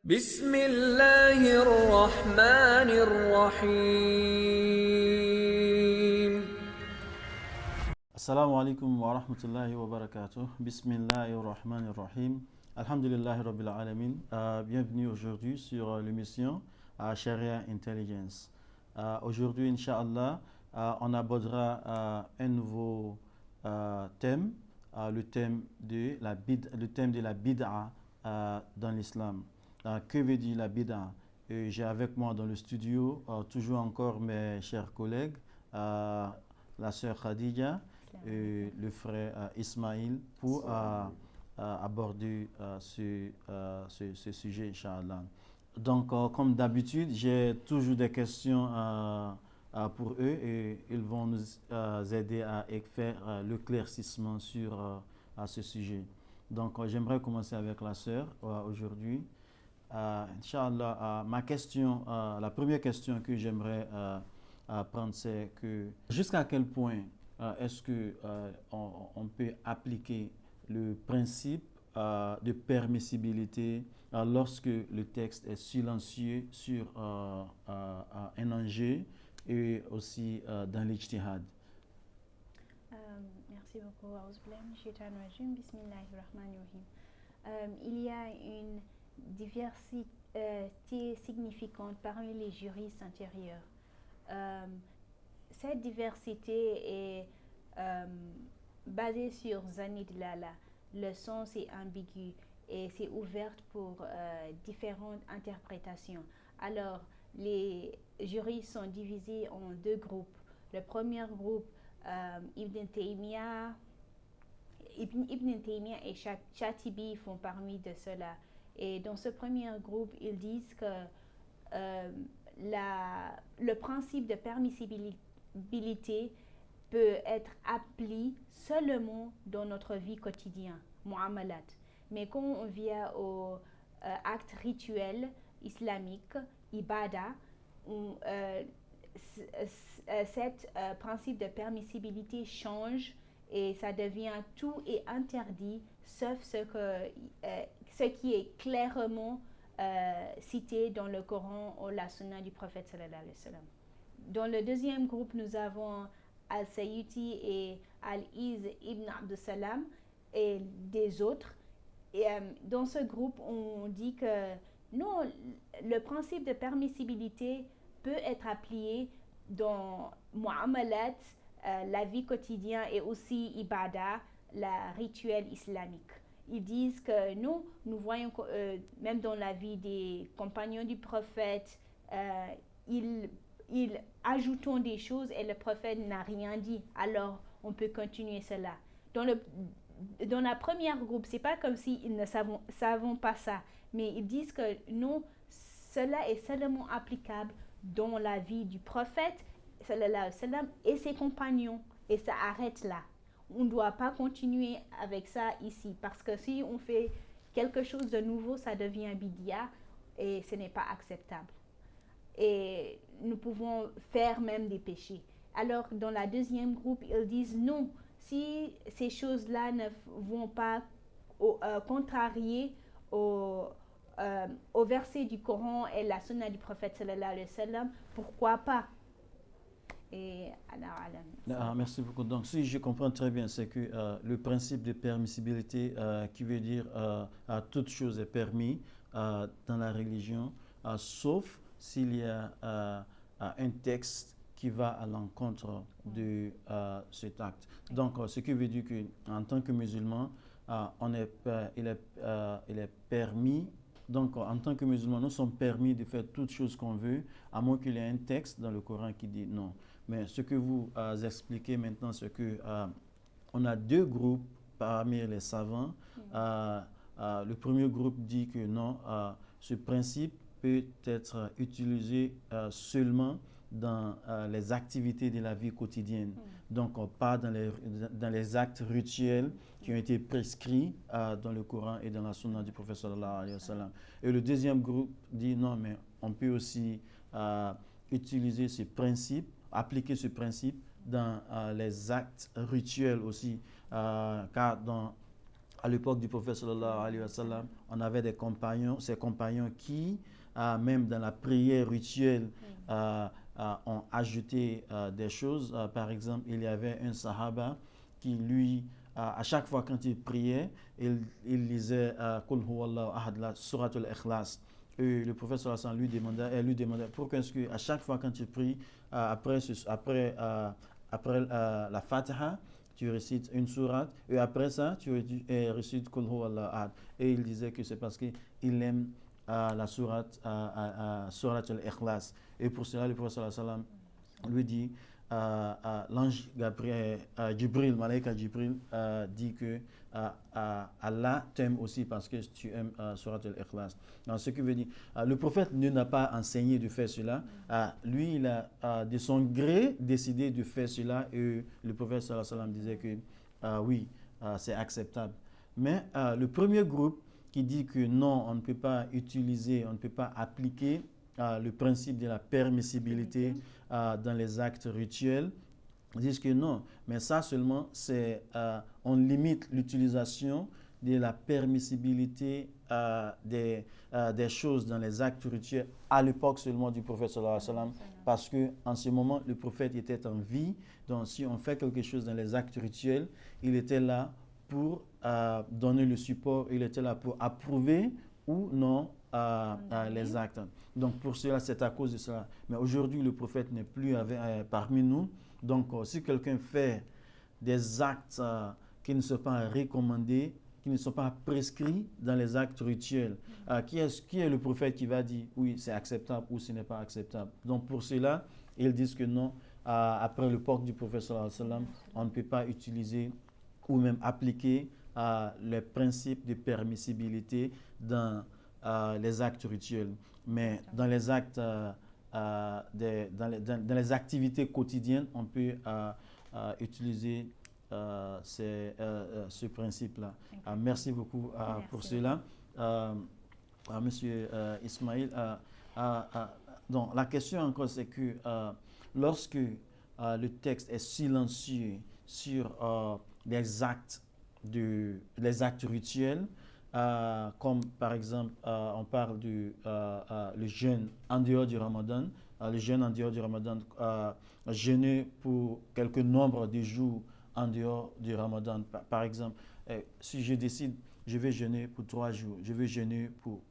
بسم الله الرحمن الرحيم. Assalamu alaikum wa rahmatullahi wa barakatuh. Bismillahirrahmanirrahim. Alhamdulillahi rabbil alamin. Bienvenue aujourd'hui sur l'émission Sharia Intelligence. Aujourd'hui, Inch'Allah, on abordera un nouveau thème, le thème de la bid'a dans l'islam. Que veut dire la bid'a? J'ai avec moi dans le studio toujours encore mes chers collègues, la sœur Khadija et le frère Ismail pour aborder ce sujet, Inch'Allah. Donc, comme d'habitude, j'ai toujours des questions pour eux et ils vont nous aider à faire l'éclaircissement sur ce sujet. Donc, j'aimerais commencer avec la sœur aujourd'hui. Inch'Allah, la première question que j'aimerais prendre, c'est que jusqu'à quel point est-ce que on peut appliquer le principe de permissibilité lorsque le texte est silencieux sur un enjeu et aussi dans l'ijtihad. Merci beaucoup. Bismillahirrahmanirrahim. Il y a une diversité significante parmi les juristes antérieurs. Cette diversité est basée sur Zanid Lala. Le sens est ambigu et c'est ouvert pour différentes interprétations. Alors, les juristes sont divisés en deux groupes. Le premier groupe, Ibn Taymiyyah et Shatibi font parmi de cela. Et dans ce premier groupe, ils disent que le principe de permissibilité peut être appelé seulement dans notre vie quotidienne, mu'amalat. Mais quand on vient aux actes rituels islamiques, ibada, cet principe de permissibilité change et ça devient tout est interdit, sauf ce qui est clairement cité dans le Coran ou la Sunna du prophète sallallahu alayhi wa sallam. Dans le deuxième groupe, nous avons Al-Sayyuti et Al-Iz ibn Abdussalam et des autres. Et dans ce groupe, on dit que non, le principe de permissibilité peut être appliqué dans mu'amalat, la vie quotidienne et aussi ibada, la rituel islamique. Ils disent que nous voyons même dans la vie des compagnons du prophète, ils ajoutons des choses et le prophète n'a rien dit. Alors, on peut continuer cela. Dans la première groupe, c'est pas comme si ils ne savent pas ça, mais ils disent que non, cela est seulement applicable dans la vie du prophète sallallahu alayhi wa sallam et ses compagnons, et ça arrête là. On ne doit pas continuer avec ça ici, parce que si on fait quelque chose de nouveau, ça devient bid'ah et ce n'est pas acceptable. Et nous pouvons faire même des péchés. Alors, dans la deuxième groupe, ils disent non, si ces choses-là ne vont pas contrarier au verset du Coran et la sunna du prophète sallallahu alayhi wa sallam, pourquoi pas? Et merci beaucoup. Donc, si je comprends très bien, c'est que le principe de permissibilité qui veut dire toute chose est permise dans la religion, sauf s'il y a un texte qui va à l'encontre de cet acte. Donc, ce qui veut dire qu'en tant que musulman, il est permis. Donc, en tant que musulmans, nous sommes permis de faire toutes choses qu'on veut, à moins qu'il y ait un texte dans le Coran qui dit non. Mais ce que vous expliquez maintenant, c'est que on a deux groupes parmi les savants. Le premier groupe dit que non, ce principe peut être utilisé seulement dans les activités de la vie quotidienne. Donc, pas dans les actes rituels qui ont été prescrits dans le Coran et dans la Sunna du prophète sallallahu alayhi wa sallam. Et le deuxième groupe dit non, mais on peut aussi utiliser ce principe, appliquer ce principe dans les actes rituels aussi, car dans à l'époque du prophète sallallahu alayhi wa sallam, on avait ses compagnons qui, même dans la prière rituelle, ont ajouté des choses. Par exemple, il y avait un sahaba qui, lui, à chaque fois quand il priait, il lisait Qul huwallahu ahad, la surat al-Ikhlas. Et le prophète sallallahu alayhi wa sallam lui demandait pourquoi est-ce que à chaque fois quand tu pries, après la Fatiha, tu récites une sourate, et après ça, tu récites Qul huwallahu ahad. Et il disait que c'est parce qu'il aime la sourate al-Ikhlas. Et pour cela, le prophète sallallahu alayhi wa sallam lui dit, l'ange Jibril, Malaika Jibril, dit que Allah t'aime aussi parce que tu aimes Surat al-Ikhlas. Donc, ce qui veut dire, le prophète ne n'a pas enseigné de faire cela. Lui, il a de son gré décidé de faire cela, et le prophète sallallahu alayhi wa sallam disait que oui, c'est acceptable. Mais le premier groupe qui dit que non, on ne peut pas utiliser, on ne peut pas appliquer le principe de la permissibilité dans les actes rituels, disent que non, mais ça seulement, on limite l'utilisation de la permissibilité des choses dans les actes rituels à l'époque seulement du prophète sallallahu alayhi wa sallam, parce qu'en ce moment, le prophète était en vie. Donc si on fait quelque chose dans les actes rituels, il était là pour donner le support, il était là pour approuver ou non les actes. Donc pour cela, c'est à cause de cela. Mais aujourd'hui, le prophète n'est plus parmi nous. Donc si quelqu'un fait des actes qui ne sont pas recommandés, qui ne sont pas prescrits dans les actes rituels, qui est le prophète qui va dire oui, c'est acceptable ou ce n'est pas acceptable? Donc pour cela, ils disent que non, après l'époque du prophète sallallahu alayhi wa sallam, on ne peut pas utiliser ou même appliquer les principes de permissibilité dans les actes rituels. Mais dans les actes, dans les activités quotidiennes, on peut utiliser ce principe-là. Merci beaucoup pour cela. Monsieur Ismail, donc la question encore, c'est que lorsque le texte est silencieux sur les actes rituels, comme par exemple on parle du le jeûne en dehors du Ramadan, jeûner pour quelques nombre de jours en dehors du Ramadan. Par exemple, si je décide, je vais jeûner pour 3 jours, je vais jeûner pour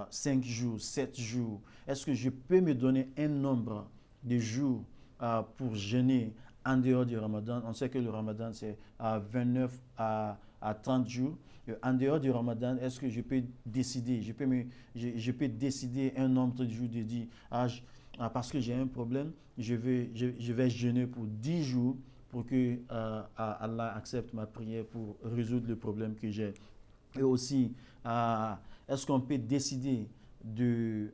5 jours, 7 jours, est-ce que je peux me donner un nombre de jours pour jeûner en dehors du Ramadan? On sait que le Ramadan, c'est 29 à 30 jours. En dehors du Ramadan, est-ce que je peux décider, je peux décider un nombre de jours de dire, parce que j'ai un problème, je vais jeûner pour 10 jours pour que Allah accepte ma prière pour résoudre le problème que j'ai. Et aussi, est-ce qu'on peut décider de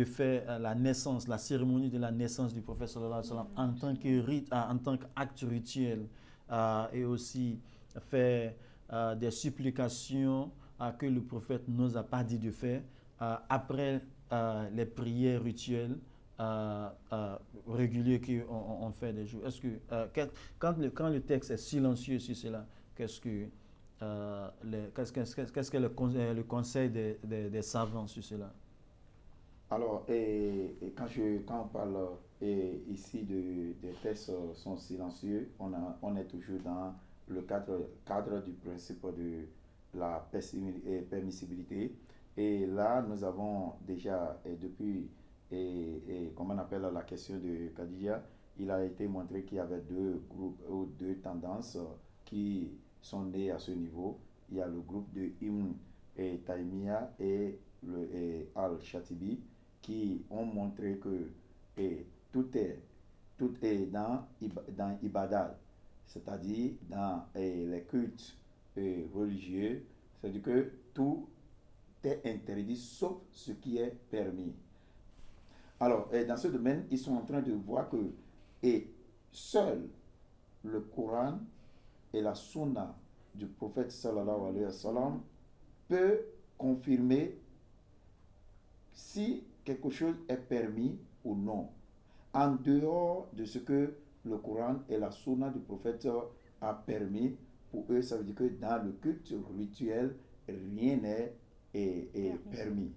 faire la cérémonie de la naissance du prophète sallallahu alayhi wa sallam en tant que rite, en tant qu'acte rituel, et aussi faire des supplications que le prophète ne nous a pas dit de faire après les prières rituelles réguliers qu'on fait des jours. Est-ce que quand le texte est silencieux sur cela, qu'est-ce que le conseil des savants sur cela? Alors, quand on parle ici des textes sont silencieux, on est toujours dans le cadre du principe de la permissibilité. Et là, nous avons déjà, depuis, comment on appelle la question de Khadija, il a été montré qu'il y avait 2 groupes ou 2 tendances qui sont nées à ce niveau. Il y a le groupe de Ibn Taymiyyah et le Al-Shatibi qui ont montré que tout est dans Ibadat, c'est-à-dire dans les cultes religieux, c'est-à-dire que tout est interdit sauf ce qui est permis. Alors, dans ce domaine, ils sont en train de voir que seul le Coran et la Sunna du prophète sallallahu alayhi wa sallam peut confirmer si quelque chose est permis ou non, en dehors de ce que le Coran et la Sunna du prophète a permis pour eux, ça veut dire que dans le culte rituel, rien n'est permis.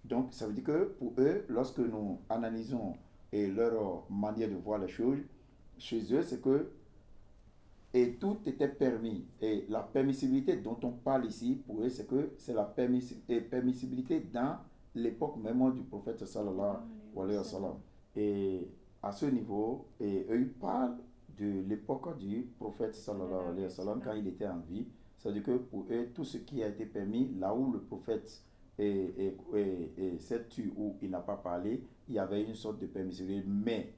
Donc, ça veut dire que pour eux, lorsque nous analysons leur manière de voir les choses, chez eux, c'est que tout était permis. Et la permissibilité dont on parle ici, pour eux, c'est que c'est la permissibilité dans l'époque même du prophète sallallahu alayhi wa sallam. Et à ce niveau, eux, ils parlent de l'époque du prophète sallallahu alayhi wa sallam quand il était en vie. C'est-à-dire que pour eux, tout ce qui a été permis, là où le prophète s'est tu ou il n'a pas parlé, il y avait une sorte de permissibilité. Mais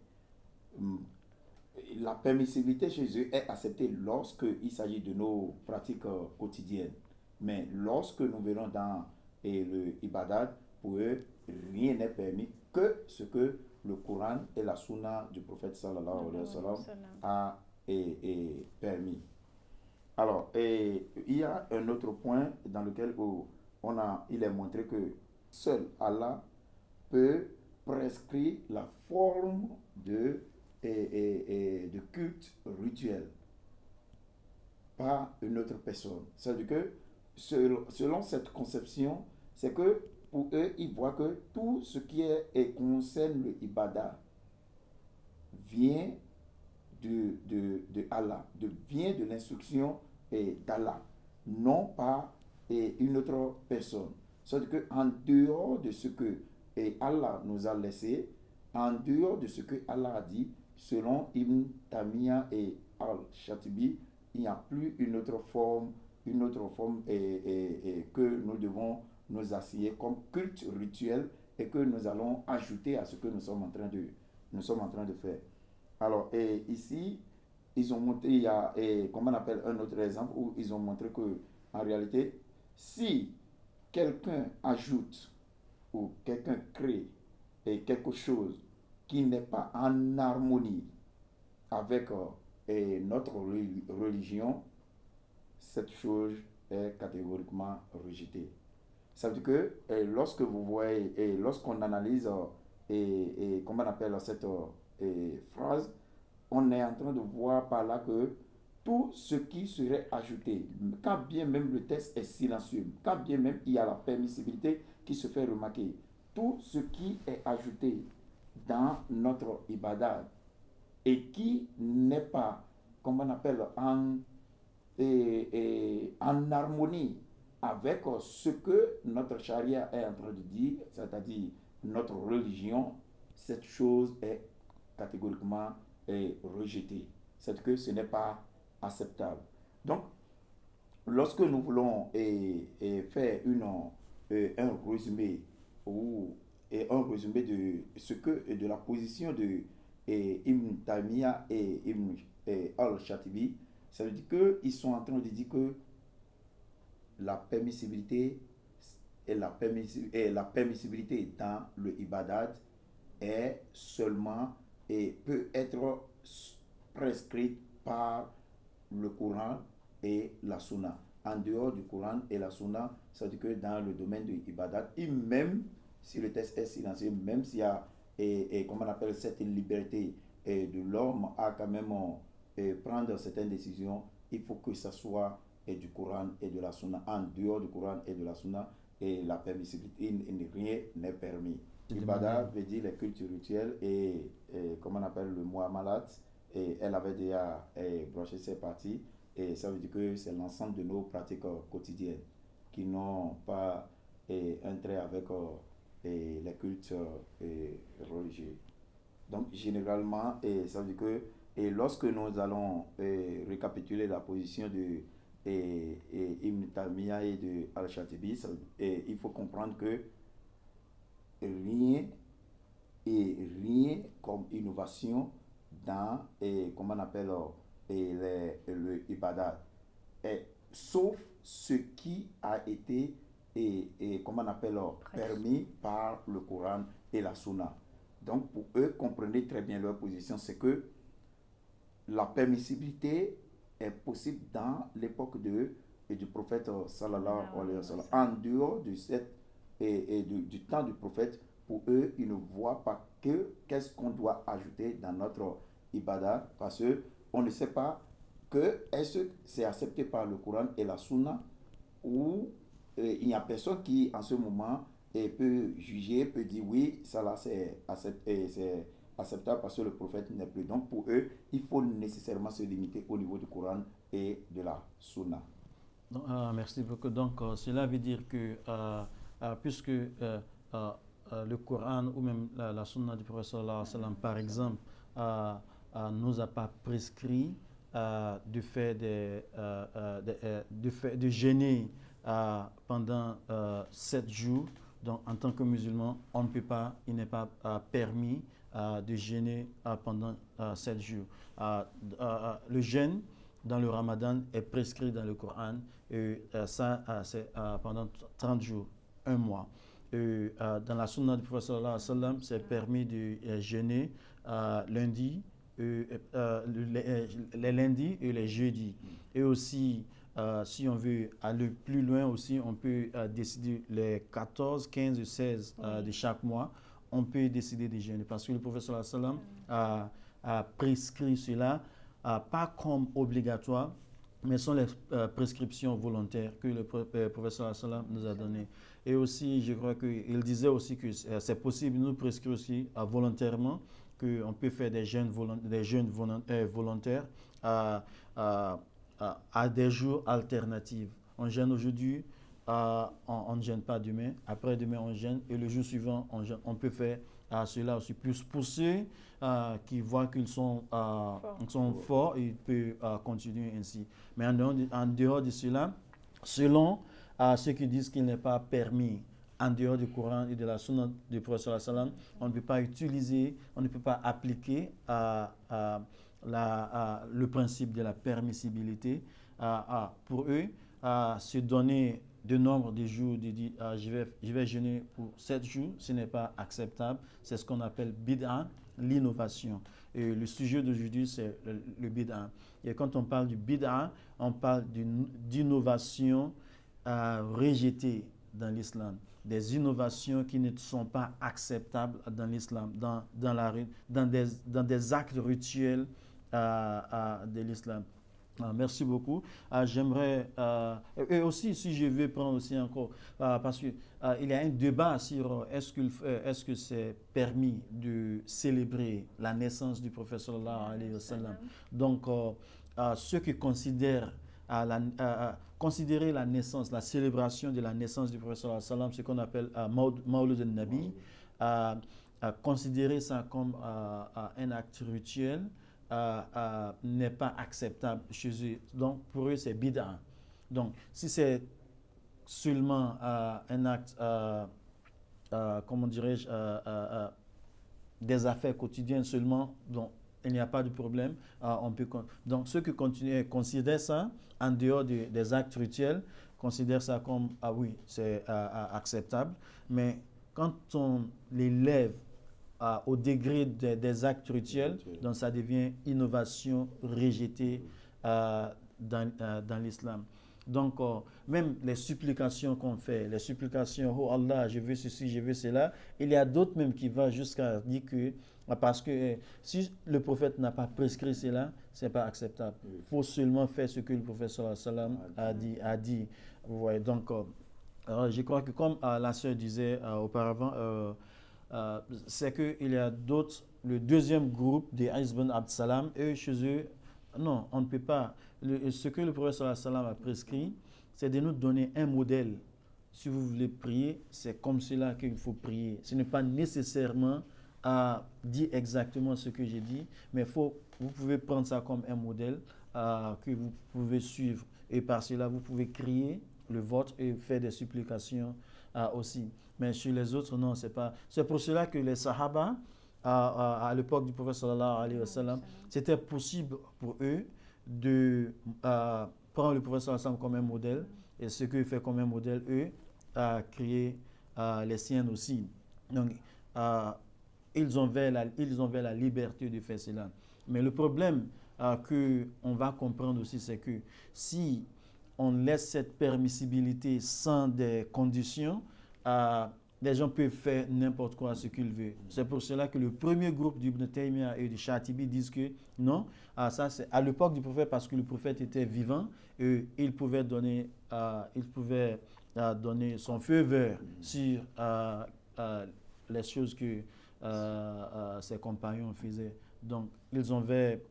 la permissibilité chez eux est acceptée lorsqu'il s'agit de nos pratiques quotidiennes. Mais lorsque nous verrons dans le ibadat, pour eux, rien n'est permis que ce que le Coran et la Sunna du prophète sallallahu alayhi wa sallam a permis. Alors, il y a un autre point dans lequel il est montré que seul Allah peut prescrire la forme de culte rituel par une autre personne. C'est-à-dire que selon cette conception, c'est que pour eux, ils voient que tout ce qui concerne le ibadah vient de Allah, vient de l'instruction d'Allah, non pas une autre personne. C'est-à-dire qu'en dehors de ce que Allah nous a laissé, en dehors de ce que Allah a dit, selon Ibn Taymiyyah et Al-Shatibi, il n'y a plus une autre forme que nous devons nous assigner comme culte rituel et que nous allons ajouter à ce que nous sommes en train de faire. Alors, ici, ils ont montré, il y a, comment on appelle un autre exemple, où ils ont montré que, en réalité, si quelqu'un ajoute ou quelqu'un crée quelque chose qui n'est pas en harmonie avec notre religion, cette chose est catégoriquement rejetée. Ça veut dire que lorsque vous voyez, lorsqu'on analyse, comment on appelle cette phrase, on est en train de voir par là que tout ce qui serait ajouté, quand bien même le texte est silencieux, quand bien même il y a la permissibilité qui se fait remarquer, tout ce qui est ajouté dans notre ibadat et qui n'est pas, comment on appelle, en harmonie avec ce que notre charia est en train de dire, c'est-à-dire notre religion, cette chose est catégoriquement rejetée. C'est que ce n'est pas acceptable. Donc, lorsque nous voulons faire un résumé de ce que de la position de Ibn Taymiyyah et Ibn al-Shatibi, ça veut dire qu'ils sont en train de dire que la permissibilité dans le ibadat est seulement et peut être prescrite par le Coran et la Sunna. En dehors du Coran et la Sunna, ça veut dire que dans le domaine de l'ibadat, et même si le texte est silencieux, même s'il y a, comment on appelle, cette liberté de l'homme à quand même prendre certaines décisions, il faut que ça soit du Coran et de la Sunna. En dehors du Coran et de la Sunna, et la permissibilité, rien n'est permis. Ibadah veut dire les cultes rituels et comment on appelle le muamalat, et elle avait déjà broché ses parties, et ça veut dire que c'est l'ensemble de nos pratiques quotidiennes qui n'ont pas un trait avec les cultes religieux. Donc généralement, ça veut dire que lorsque nous allons récapituler la position de Ibn Taymiyyah et de Al-Shatibi, il faut comprendre que rien comme innovation dans comment on appelle le ibadat, sauf ce qui a été comment on appelle permis par le Coran et la Sunna. Donc pour eux, comprenez très bien leur position, c'est que la permissibilité est possible dans l'époque du prophète sallallahu alayhi wa sallam. En dehors de du temps du prophète, pour eux, ils ne voient pas qu'est-ce qu'on doit ajouter dans notre ibadah, parce qu'on ne sait pas que est-ce que c'est accepté par le Coran et la Sunna, ou il n'y a personne qui en ce moment peut juger, peut dire oui, ça là c'est acceptable parce que le prophète n'est plus. Donc pour eux, il faut nécessairement se limiter au niveau du Coran et de la Sunna. Donc, merci beaucoup. Donc, cela veut dire que puisque le Coran ou même la Sunna du prophète sallallahu alayhi wa sallam, par exemple, nous a pas prescrit de jeûner pendant 7 jours. Donc, en tant que musulman, on ne peut pas, il n'est pas permis de jeûner pendant 7 jours. Le jeûne dans le Ramadan est prescrit dans le Coran, et ça c'est pendant 30 jours, un mois. Dans la sunna du prophète sallallahu alayhi wa sallam, c'est permis de jeûner lundi, les lundis et les jeudis. Et aussi, si on veut aller plus loin aussi, on peut décider les 14, 15 et 16 de chaque mois, on peut décider de jeûner. Parce que le prophète sallallahu alayhi wa sallam a prescrit cela, pas comme obligatoire, mais sont les prescriptions volontaires que le prophète sallallahu alayhi wa sallam nous a données. Et aussi, je crois qu'il disait aussi que c'est possible, nous prescrire aussi volontairement, qu'on peut faire des jeûnes volontaires à des jours alternatifs. On jeûne aujourd'hui, on ne jeûne pas demain, après-demain on jeûne, et le jour suivant on jeûne. On peut faire cela aussi. Plus pour ceux qui voient qu'ils sont forts, ils peuvent continuer ainsi. Mais en dehors de cela, selon ceux qui disent qu'il n'est pas permis en dehors du Coran et de la Sunna du prophète sallallahu alayhi wa sallam, on ne peut pas utiliser, on ne peut pas appliquer le principe de la permissibilité. Pour eux, se donner de nombre de jours, de dire je vais jeûner pour 7 jours, ce n'est pas acceptable. C'est ce qu'on appelle bid'a, l'innovation. Et le sujet d'aujourd'hui, c'est le bid'a. Et quand on parle du bid'a, on parle d'innovation rejetée dans l'islam. Des innovations qui ne sont pas acceptables dans l'islam, dans des actes rituels de l'islam. Merci beaucoup. J'aimerais, et aussi si je vais prendre aussi encore, parce qu'il y a un débat sur est-ce que c'est permis de célébrer la naissance du prophète sallallahu alayhi wa sallam. Donc, ceux qui considèrent considérer la naissance, la célébration de la naissance du prophète sallallahu alayhi wa sallam, ce qu'on appelle Mawlud al-Nabi, considérer ça comme un acte rituel, n'est pas acceptable chez eux. Donc, pour eux, c'est bid'a. Donc, si c'est seulement un acte, comment dirais-je, des affaires quotidiennes seulement, donc il n'y a pas de problème. Donc, ceux qui considèrent ça en dehors des actes rituels, considèrent ça comme, oui, c'est acceptable. Mais quand on l'élève au degré des actes rituels, donc ça devient innovation rejetée dans l'islam. Donc, même les supplications qu'on fait, les supplications, oh Allah, je veux ceci, je veux cela, il y a d'autres même qui vont jusqu'à dire que, parce que si le prophète n'a pas prescrit cela, ce n'est pas acceptable. Il faut seulement faire ce que le prophète sallallahu alayhi wa sallam a dit. Vous voyez, donc, je crois que comme la sœur disait auparavant, c'est qu'il y a d'autres, le deuxième groupe des Ibn Abd Salam, eux, chez eux, non, on ne peut pas. Ce que le prophète sallallahu alayhi wa sallam a prescrit, c'est de nous donner un modèle. Si vous voulez prier, c'est comme cela qu'il faut prier. Ce n'est pas nécessairement à dire exactement ce que j'ai dit, mais vous pouvez prendre ça comme un modèle que vous pouvez suivre. Et par cela, vous pouvez crier le vôtre et faire des supplications aussi. Mais chez les autres, non, c'est pas. C'est pour cela que les Sahaba, à l'époque du prophète sallallahu alayhi wa sallam, c'était possible pour eux de prendre le prophète sallallahu alayhi wa sallam comme un modèle, et ce qu'il fait comme un modèle, eux, créer les siennes aussi. Donc, ils ont la liberté de faire cela. Mais le problème qu'on va comprendre aussi, c'est que si on laisse cette permissibilité sans des conditions, les gens peuvent faire n'importe quoi, ce qu'ils veulent. C'est pour cela que le premier groupe d'Ibn Taymiyyah et de Shatibi disent que non, ça c'est à l'époque du prophète parce que le prophète était vivant et il pouvait donner, donner son feu vert sur les choses que ses compagnons faisaient. Donc, ils avaient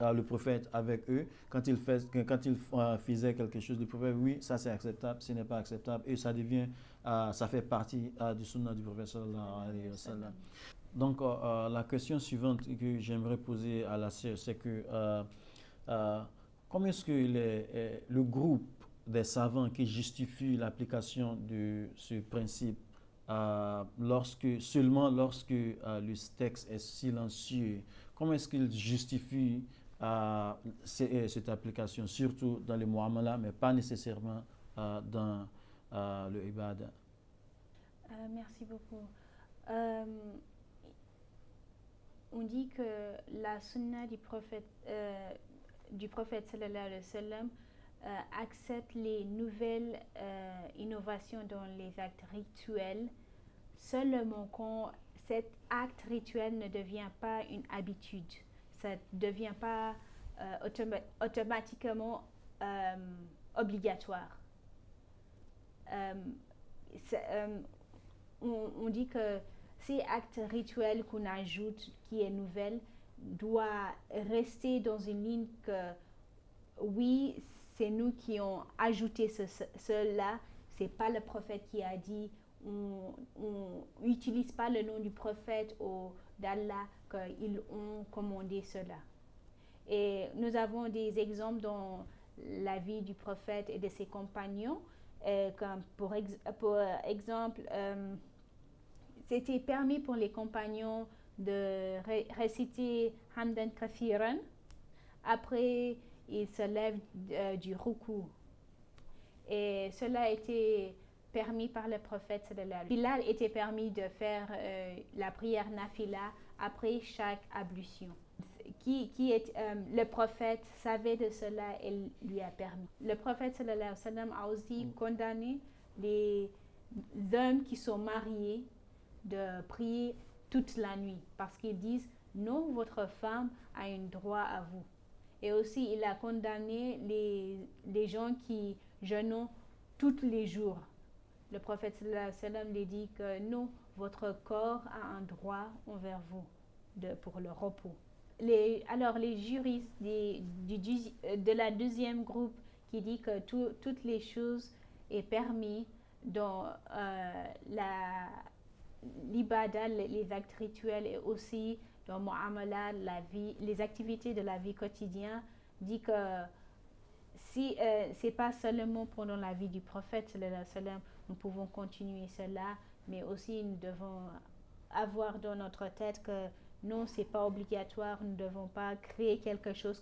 le prophète avec eux. Quand il faisait quelque chose, le prophète, oui, ça c'est acceptable, ce n'est pas acceptable. Et ça devient, ça fait partie du sunnah du prophète sallallahu alayhi wa sallam. Donc, la question suivante que j'aimerais poser à la sœur, c'est que comment est-ce que le groupe des savants qui justifient l'application de ce principe seulement lorsque le texte est silencieux, comment est-ce qu'ils justifient cette application, surtout dans les muamala, mais pas nécessairement dans le ibadah? Merci beaucoup. On dit que la sunna du prophète sallallahu alayhi wa sallam accepte les nouvelles innovations dans les actes rituels seulement quand cet acte rituel ne devient pas une habitude. Ça ne devient pas automatiquement obligatoire. On dit que ces actes rituels qu'on ajoute, qui est nouvelle, doit rester dans une ligne que oui, c'est nous qui ont ajouté cela, c'est pas le prophète qui a dit, on n'utilise pas le nom du prophète ou d'Allah qu'ils ont commandé cela. Et nous avons des exemples dans la vie du prophète et de ses compagnons, comme pour exemple, c'était permis pour les compagnons de réciter Hamdan Kathiran. Après, ils se lèvent du ruku. Et cela a été permis par le prophète sallallahu alayhi wa sallam. Bilal était permis de faire la prière nafila après chaque ablution. Le prophète savait de cela et lui a permis. Le prophète sallallahu alayhi wa sallam a aussi condamné les hommes qui sont mariés de prier toute la nuit parce qu'ils disent non, votre femme a un droit à vous. Et aussi il a condamné les gens qui jeûnent tous les jours. Le prophète sallallahu alayhi wa sallam lui dit que non, votre corps a un droit envers vous pour le repos. Alors les juristes de la deuxième groupe qui dit que toutes les choses est permis dans l'ibada, les actes rituels et aussi dans mu'amala, les activités de la vie quotidienne, dit que si c'est pas seulement pendant la vie du prophète sallallahu alayhi wa sallam, nous pouvons continuer cela, mais aussi nous devons avoir dans notre tête que non, c'est pas obligatoire, nous ne devons pas créer quelque chose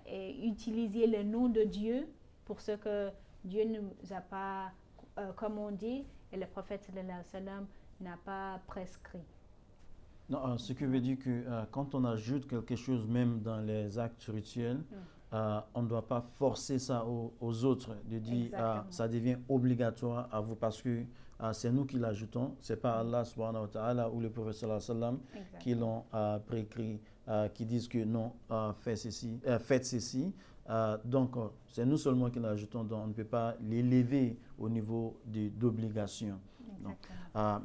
et utiliser le nom de Dieu pour ce que Dieu ne nous a pas commandé et le prophète sallallahu alayhi wa sallam n'a pas prescrit. Non, ce qui veut dire que quand on ajoute quelque chose même dans les actes rituels, on ne doit pas forcer ça aux autres, de dire ça devient obligatoire à vous parce que c'est nous qui l'ajoutons, c'est pas Allah subhanahu wa ta'ala ou le prophète sallallahu alayhi wa sallam qui l'ont préécrit, qui disent que non, faites ceci. Donc c'est nous seulement qui l'ajoutons, donc on ne peut pas l'élever au niveau d'obligation.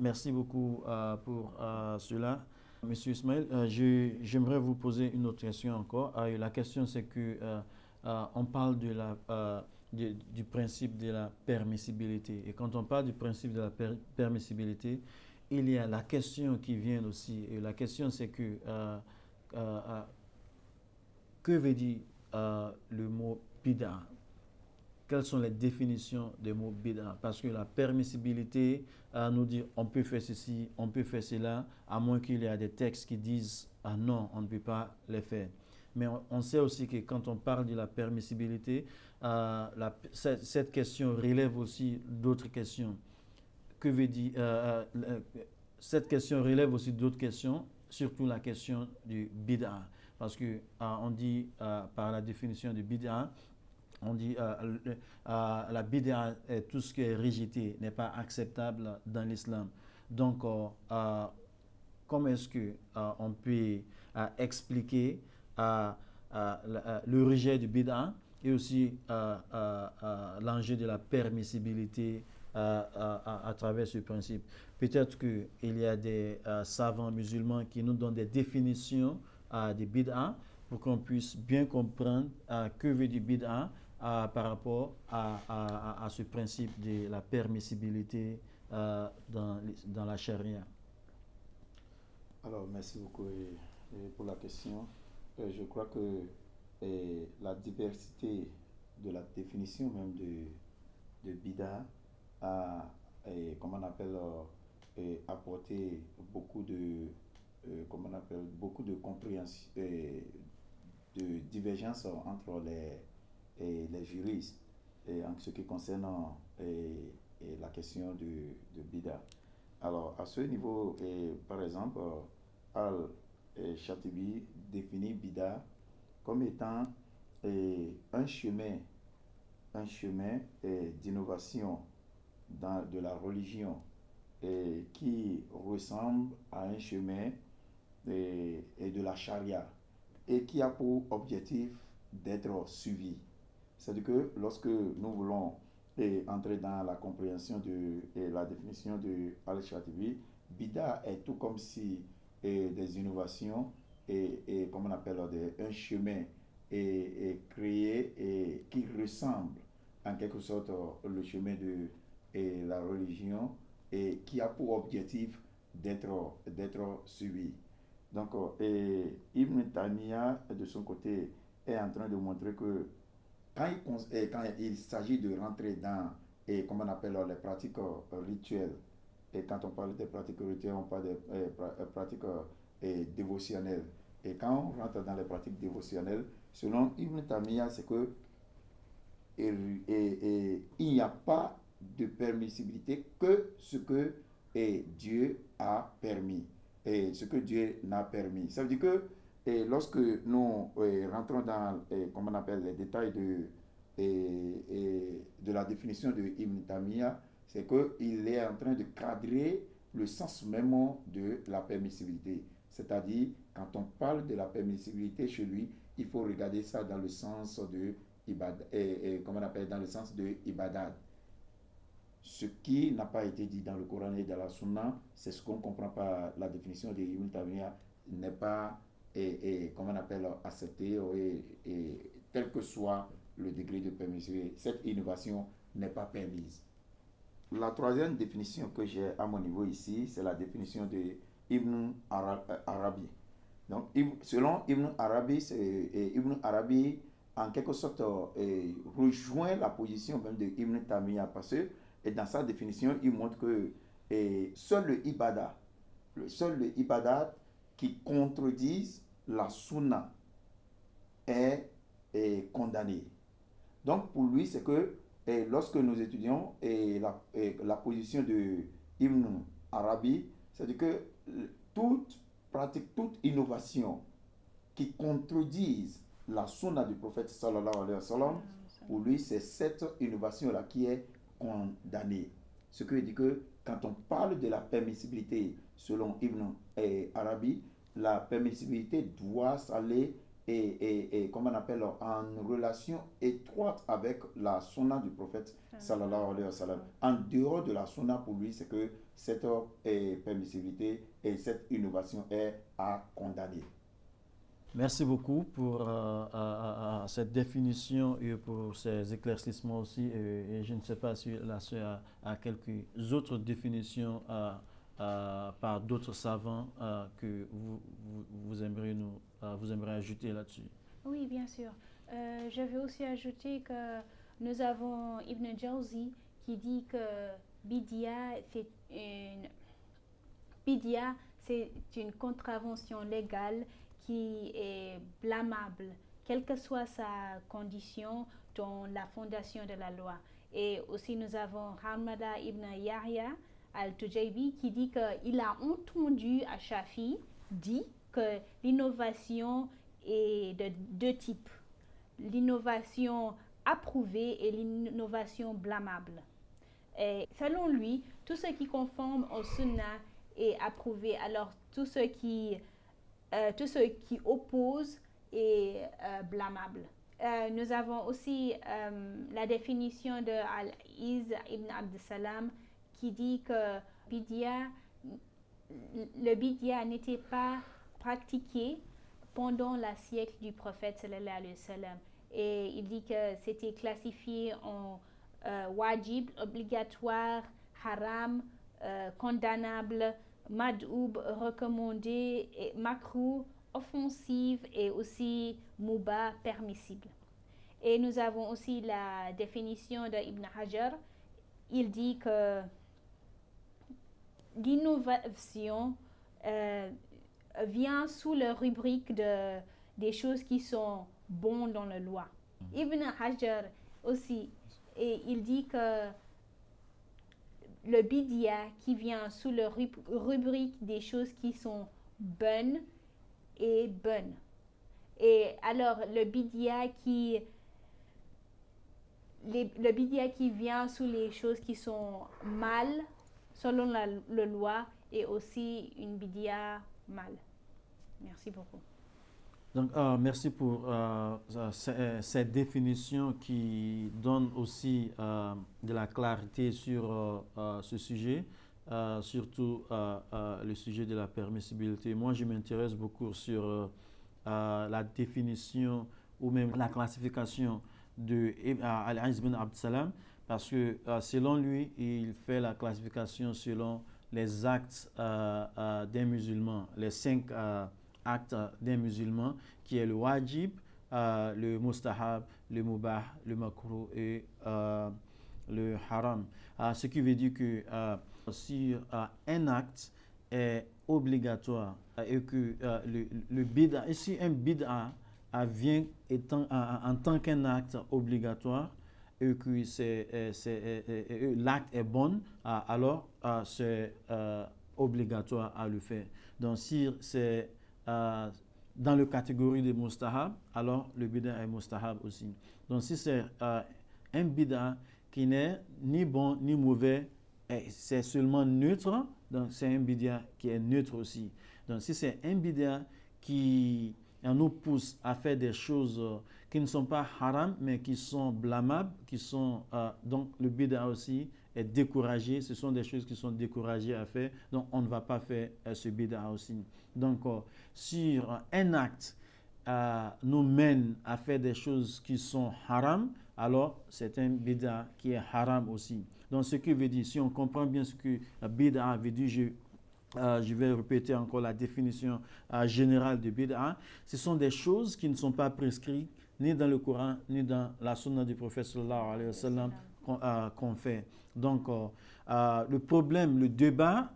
Merci beaucoup pour cela. Monsieur Ismaël, j'aimerais vous poser une autre question encore. La question c'est que on parle du principe de la permissibilité. Et quand on parle du principe de la permissibilité, il y a la question qui vient aussi. Et la question c'est que veut dire le mot bid'a? Quelles sont les définitions des mots bid'a? Parce que la permissibilité nous dit on peut faire ceci, on peut faire cela, à moins qu'il y ait des textes qui disent non, on ne peut pas les faire. Mais on sait aussi que quand on parle de la permissibilité, cette question relève aussi d'autres questions. Que veut dire cette question relève aussi d'autres questions, surtout la question du bid'a. Parce que on dit par la définition du bid'a, on dit la bid'a, tout ce qui est rigidité n'est pas acceptable dans l'islam. Donc, comment est-ce que on peut expliquer le rejet du bid'a et aussi l'enjeu de la permissibilité à travers ce principe? Peut-être qu'il y a des savants musulmans qui nous donnent des définitions des bid'a pour qu'on puisse bien comprendre que veut dire bid'a par rapport à ce principe de la permissibilité dans la charia. Alors, merci beaucoup pour la question. Je crois que la diversité de la définition même de bid'a a, comment on appelle, apporté beaucoup de, comment on appelle, beaucoup de compréhension, de divergence entre les juristes en ce qui concerne la question de bid'a. Alors, à ce niveau, par exemple, Al-Shatibi définit bid'a comme étant un chemin d'innovation de la religion qui ressemble à un chemin de la charia et qui a pour objectif d'être suivi. C'est-à-dire que lorsque nous voulons entrer dans la compréhension de la définition de Al-Shatibi, bid'a est tout comme si des innovations comme on appelle un chemin créé qui ressemble en quelque sorte le chemin de la religion et qui a pour objectif d'être suivi. Donc, Ibn Taymiyyah, de son côté, est en train de montrer que quand il s'agit de rentrer dans, comment on appelle les pratiques rituelles, et quand on parle des pratiques rituelles, on parle des pratiques dévotionnelles. Et quand on rentre dans les pratiques dévotionnelles, selon Ibn Taymiyyah, c'est que il n'y a pas de permissibilité que ce que Dieu a permis et ce que Dieu n'a permis. Ça veut dire que lorsque nous rentrons dans, comment on appelle, les détails de la définition de Ibn Taymiyyah, c'est qu'il est en train de cadrer le sens même de la permissibilité. C'est-à-dire, quand on parle de la permissibilité chez lui, il faut regarder ça dans le sens de comment on appelle, dans le sens de ibadat. Ce qui n'a pas été dit dans le Coran et dans la Sunna, c'est ce qu'on ne comprend pas. La définition de Ibn Taymiyyah n'est pas, comment on appelle, acceptée, quel que soit le degré de permissibilité. Cette innovation n'est pas permise. La troisième définition que j'ai à mon niveau ici, c'est la définition de Ibn Arabi. Donc, selon Ibn Arabi, Ibn Arabi, en quelque sorte, rejoint la position même de Ibn Taymiyyah parce que, et dans sa définition, il montre que seul le ibadat qui contredise la sunna est condamné. Donc, pour lui, c'est que lorsque nous étudions la position de Ibn Arabi, c'est-à-dire que toute pratique, toute innovation qui contredise la sunna du prophète sallallahu alayhi wa sallam, pour lui, c'est cette innovation-là qui est condamnée. Ce qui veut dire que quand on parle de la permissibilité, selon Ibn Arabi, la permissibilité doit s'aller comme on appelle, en relation étroite avec la sunna du prophète sallallahu alayhi wa sallam. En dehors de la sunna, pour lui, c'est que cette permissibilité et cette innovation est à condamner. Merci beaucoup pour cette définition et pour ces éclaircissements aussi. Et je ne sais pas si la sœur a quelques autres définitions par d'autres savants que vous aimeriez ajouter là-dessus. Oui, bien sûr. Je vais aussi ajouter que nous avon Ibn Jawzi qui dit que Bid'a, c'est une contravention légale qui est blâmable, quelle que soit sa condition dans la fondation de la loi. Et aussi nous avons Hamada ibn Yahya al-Tujaybi qui dit qu'il a entendu à Shafi dit que l'innovation est de deux types. L'innovation approuvée et l'innovation blâmable. Et selon lui, tout ce qui conforme au sunnah est approuvé, alors tout ce qui oppose est blâmable. Nous avons aussi la définition de Al-Iz ibn Abdussalam qui dit que le bidya n'était pas pratiqué pendant le siècle du prophète sallallahu alayhi wa sallam. Et il dit que c'était classifié en wajib, obligatoire, haram, condamnable, mad'oub, recommandé, et makruh, offensive et aussi mubah, permissible. Et nous avons aussi la définition de Ibn Hajar. Il dit que l'innovation vient sous la rubrique des choses qui sont bonnes dans la loi. Ibn Hajar aussi, et il dit que le bidya qui vient sous la rubrique des choses qui sont bonnes est bonne. Et alors le bidya qui vient sous les choses qui sont mal selon la loi est aussi une bidya mal. Merci beaucoup. Donc, merci pour cette définition qui donne aussi de la clarté sur ce sujet, surtout le sujet de la permissibilité. Moi, je m'intéresse beaucoup sur la définition ou même la classification de Al-Iz ibn Abdussalam, parce que selon lui, il fait la classification selon les actes des musulmans, les 5 acte d'un musulman qui est le wajib, le mustahab, le mubah, le makruh et le haram. Ce qui veut dire que si un acte est obligatoire et que le bid'a, et si un bid'a vient en tant qu'un acte obligatoire et que l'acte est bon, alors c'est obligatoire à le faire. Donc si c'est dans la catégorie des mustahab, alors le bid'a est mustahab aussi. Donc si c'est un bid'a qui n'est ni bon ni mauvais, c'est seulement neutre, donc c'est un bid'a qui est neutre aussi. Donc si c'est un bid'a qui nous pousse à faire des choses qui ne sont pas haram mais qui sont blâmables, donc le bid'a aussi est découragé, ce sont des choses qui sont découragées à faire, donc on ne va pas faire ce bid'a aussi. Donc sur un acte nous mène à faire des choses qui sont haram, alors c'est un bid'a qui est haram aussi. Donc ce qui veut dire, si on comprend bien ce que bid'a veut dire, je vais répéter encore la définition générale de bid'a. Ce sont des choses qui ne sont pas prescrites ni dans le Coran ni dans la sunna du prophète sallallahu alayhi wa sallam qu'on fait. Donc le problème, le débat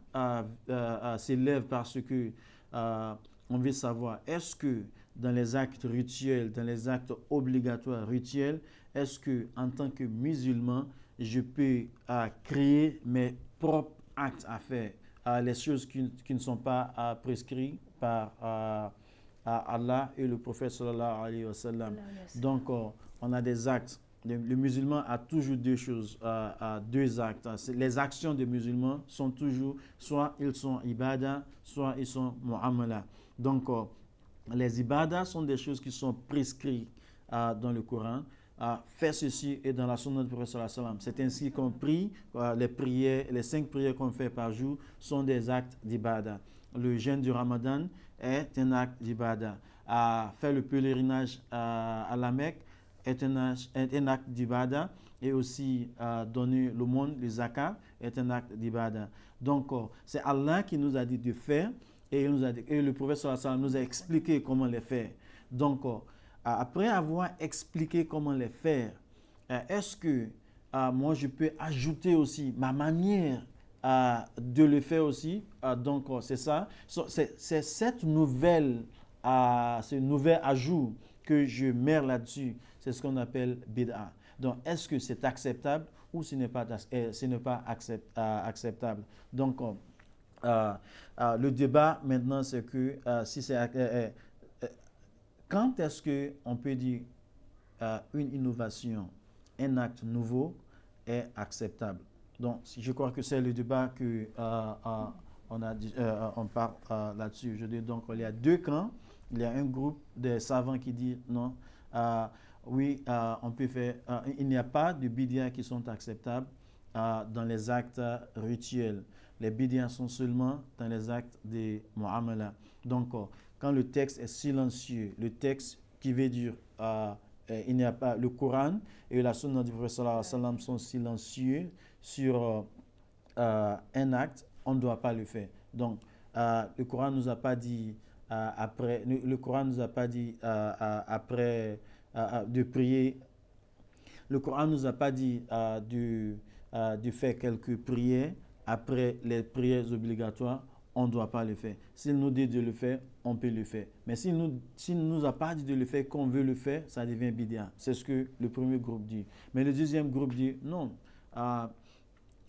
s'élève parce que on veut savoir, est-ce que dans les actes rituels, dans les actes obligatoires rituels, est-ce que en tant que musulman, je peux créer mes propres actes à faire, les choses qui ne sont pas prescrites par Allah et le prophète sallallahu alayhi wa sallam. Donc on a des actes. Le musulman a toujours deux choses, deux actes. Les actions des musulmans sont toujours, soit ils sont ibadah, soit ils sont mu'amala. Donc, les ibadah sont des choses qui sont prescrites dans le Coran. Faire ceci et dans la sunna du prophète sallallahu alayhi wa sallam. C'est ainsi qu'on prie, les prières, les 5 prières qu'on fait par jour sont des actes d'ibadah. Le jeûne du Ramadan est un acte d'ibadah. Faire le pèlerinage à la Mecque est un acte d'ibadah, et aussi donner l'aumône, le zakat, est un acte d'ibadah. Donc, c'est Allah qui nous a dit de faire, et le prophète sallallahu alayhi wa sallam nous a expliqué comment les faire. Donc, après avoir expliqué comment les faire, est-ce que moi je peux ajouter aussi ma manière de le faire aussi? Donc, c'est ça. C'est cette nouvelle, ce nouvel ajout que je mets là-dessus. C'est ce qu'on appelle bid'a. Donc, est-ce que c'est acceptable ou ce n'est pas acceptable? Donc, le débat maintenant, c'est que si quand est-ce qu'on peut dire une innovation un acte nouveau est acceptable. Donc, je crois que c'est le débat que on parle là-dessus aujourd'hui. Donc, il y a deux camps. Il y a un groupe de savants qui dit non, oui, on peut faire. Il n'y a pas de bidia qui sont acceptables dans les actes rituels. Les bidia sont seulement dans les actes de mu'amala. Donc, quand le texte est silencieux, le texte qui veut dire il n'y a pas le Coran et la Sunna du prophète sallallahu alayhi wa sallam sont silencieux sur un acte, on ne doit pas le faire. Donc, le Coran nous a pas dit après, le Coran nous a pas dit après de prier. Le Coran nous a pas dit de faire quelques prières après les prières obligatoires. On ne doit pas le faire. S'il nous dit de le faire, on peut le faire. Mais s'il ne nous a pas dit de le faire, qu'on veut le faire, ça devient bid'a. C'est ce que le premier groupe dit. Mais le deuxième groupe dit non.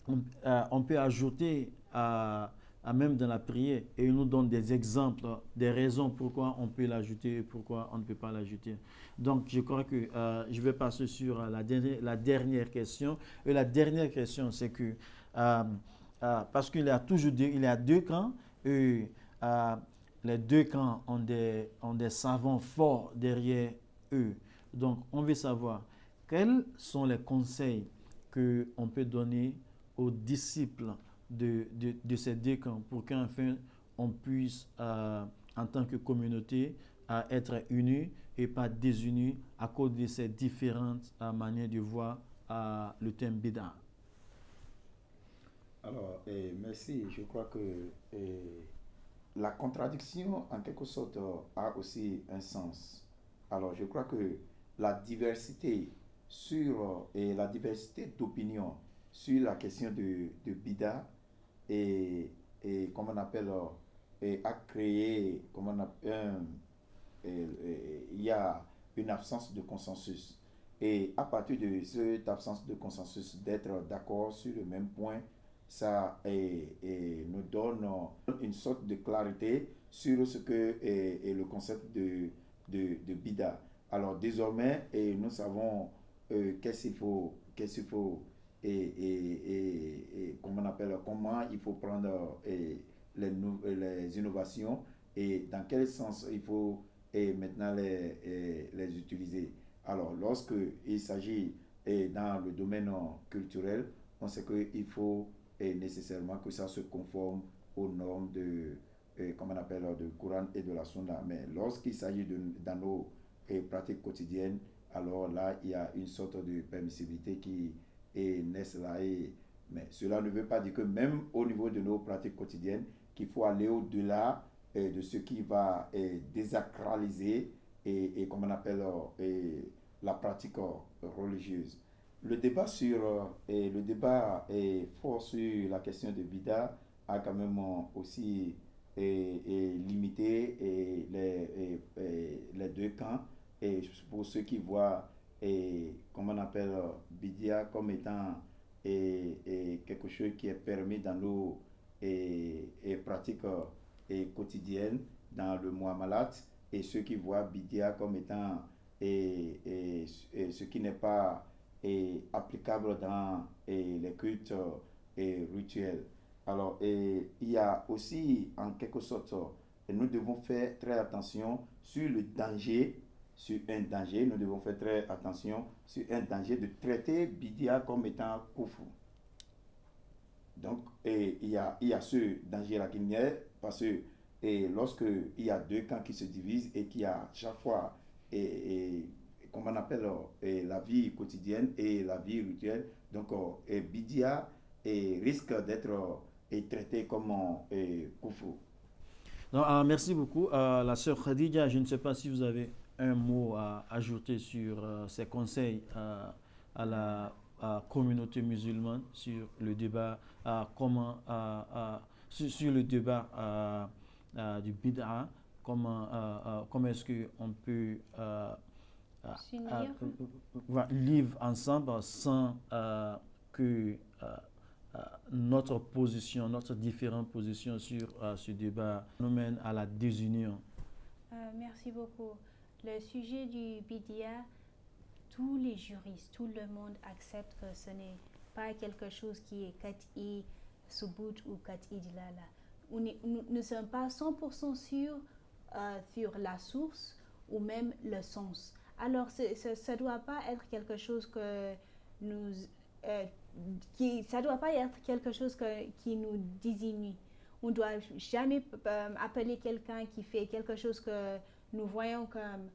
On peut ajouter même dans la prière et il nous donne des exemples, des raisons pourquoi on peut l'ajouter et pourquoi on ne peut pas l'ajouter. Donc, je crois que je vais passer sur la dernière question. Et la dernière question, c'est que parce qu'il y a toujours il y a deux camps et les deux camps ont des savants forts derrière eux. Donc, on veut savoir quels sont les conseils qu'on peut donner aux disciples de ces deux camps pour qu'enfin on puisse, en tant que communauté, être unis et pas désunis à cause de ces différentes manières de voir le thème bid'a. Alors, merci. Je crois que la contradiction, en quelque sorte, a aussi un sens. Alors, je crois que la diversité la diversité d'opinions sur la question de bida et comment on appelle, a créé, il y a une absence de consensus. Et à partir de cette absence de consensus, d'être d'accord sur le même point, ça nous donne une sorte de clarité sur ce que est le concept de bida. Alors désormais, nous savons qu'est-ce qu'il faut comment on appelle, comment il faut prendre les innovations et dans quel sens il faut maintenant les utiliser. Alors lorsque il s'agit dans le domaine culturel, on sait qu'il faut nécessairement que ça se conforme aux normes comment on appelle, de Coran et de la Sunna. Mais lorsqu'il s'agit dans nos pratiques quotidiennes, alors là, il y a une sorte de permissibilité qui naît là. Mais cela ne veut pas dire que même au niveau de nos pratiques quotidiennes, qu'il faut aller au-delà de ce qui va désacraliser comme on appelle la pratique religieuse. Le débat est fort sur la question de bida a quand même aussi limité les deux camps. Et pour ceux qui voient comment on appelle bidia comme étant quelque chose qui est permis dans nos pratiques quotidiennes, dans le muamalat, et ceux qui voient bidia comme étant ce qui n'est pas applicable dans les cultes rituels. Alors, il y a aussi, en quelque sorte, nous devons faire très attention sur le danger, nous devons faire très attention sur un danger de traiter Bidia comme étant kufr. Donc, il y a ce danger-là qui n'y est, parce que lorsque il y a deux camps qui se divisent et qu'il y a chaque fois, comme on appelle, la vie quotidienne et la vie rituelle, donc Bidia risque d'être traité comme kufr. Merci beaucoup. La sœur Khadija, je ne sais pas si vous avez un mot à ajouter sur ces conseils à la communauté musulmane sur le débat, sur le débat du bid'a, comment est-ce qu'on peut vivre ensemble sans que notre différente position sur ce débat nous mène à la désunion. Merci beaucoup. Le sujet du bid'a, tous les juristes, tout le monde accepte que ce n'est pas quelque chose qui est Qat'i Subut ou Qat'i Dilala. Nous ne sommes pas 100% sûrs sur la source ou même le sens. Alors, ça ne doit pas être quelque chose que ça doit pas être quelque chose qui nous désinue. On ne doit jamais appeler quelqu'un qui fait quelque chose que nous voyons comme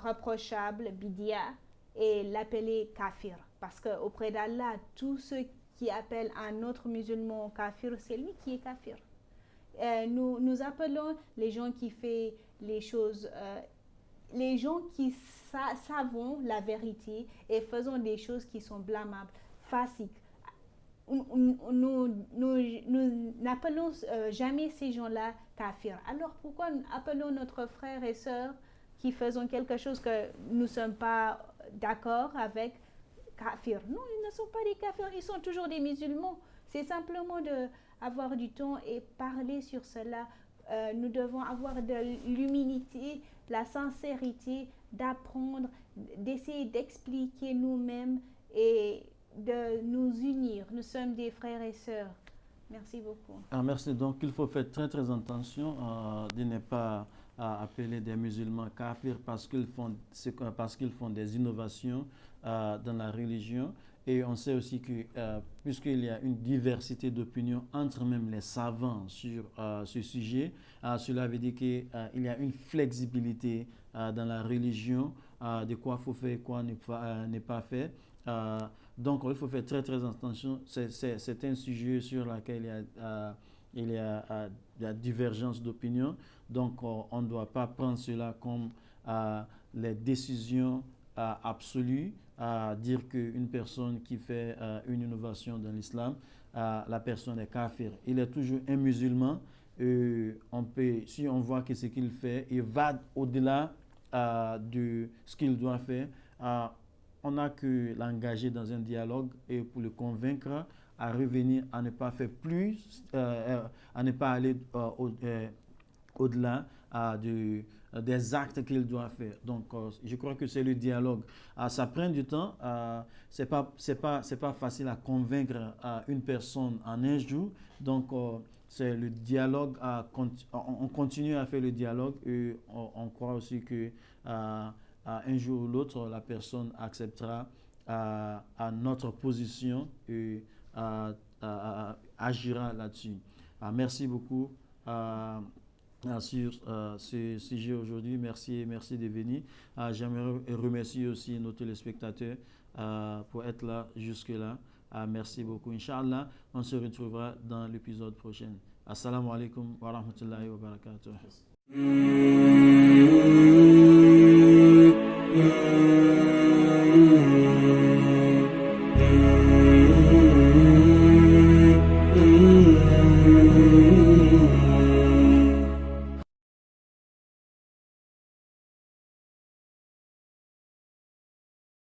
reprochable, bidia, et l'appeler kafir. Parce qu'auprès d'Allah, tous ceux qui appellent un autre musulman kafir, c'est lui qui est kafir. Nous appelons les gens qui font les choses, les gens qui savent la vérité et faisons des choses qui sont blâmables, fasiques. Nous n'appelons jamais ces gens-là kafir. Alors pourquoi appelons notre frère et sœur qui faisons quelque chose que nous ne sommes pas d'accord avec kafir? Non, ils ne sont pas des kafirs, ils sont toujours des musulmans. C'est simplement d'avoir du temps et parler sur cela. Nous devons avoir de l'humilité, la sincérité, d'apprendre, d'essayer d'expliquer nous-mêmes et de nous unir. Nous sommes des frères et sœurs. Merci beaucoup. Merci. Donc, il faut faire très très attention de ne pas appeler des musulmans kafirs parce qu'ils font des innovations dans la religion. Et on sait aussi que puisqu'il y a une diversité d'opinions entre même les savants sur ce sujet, cela veut dire qu'il y a une flexibilité dans la religion de quoi il faut faire et quoi ne pas faire. Donc, il faut faire très très attention. C'est un sujet sur lequel il y a divergence d'opinion. Donc, on ne doit pas prendre cela comme les décisions absolues, dire qu'une personne qui fait une innovation dans l'islam, la personne est kafir. Il est toujours un musulman. Si on voit que ce qu'il fait, il va au-delà de ce qu'il doit faire. On n'a que l'engager dans un dialogue et pour le convaincre à revenir, à ne pas faire plus, à ne pas aller au-delà des actes qu'il doit faire. Donc, je crois que c'est le dialogue. Ça prend du temps. C'est pas facile à convaincre une personne en un jour. Donc, c'est le dialogue. On continue à faire le dialogue et on croit aussi que un jour ou l'autre, la personne acceptera à notre position et agira là-dessus. Merci beaucoup sur ce sujet aujourd'hui. Merci de venir. J'aimerais remercier aussi nos téléspectateurs pour être là jusque-là. Merci beaucoup. Inch'Allah, on se retrouvera dans l'épisode prochain. Assalamu alaikum wa rahmatullahi wa barakatuh.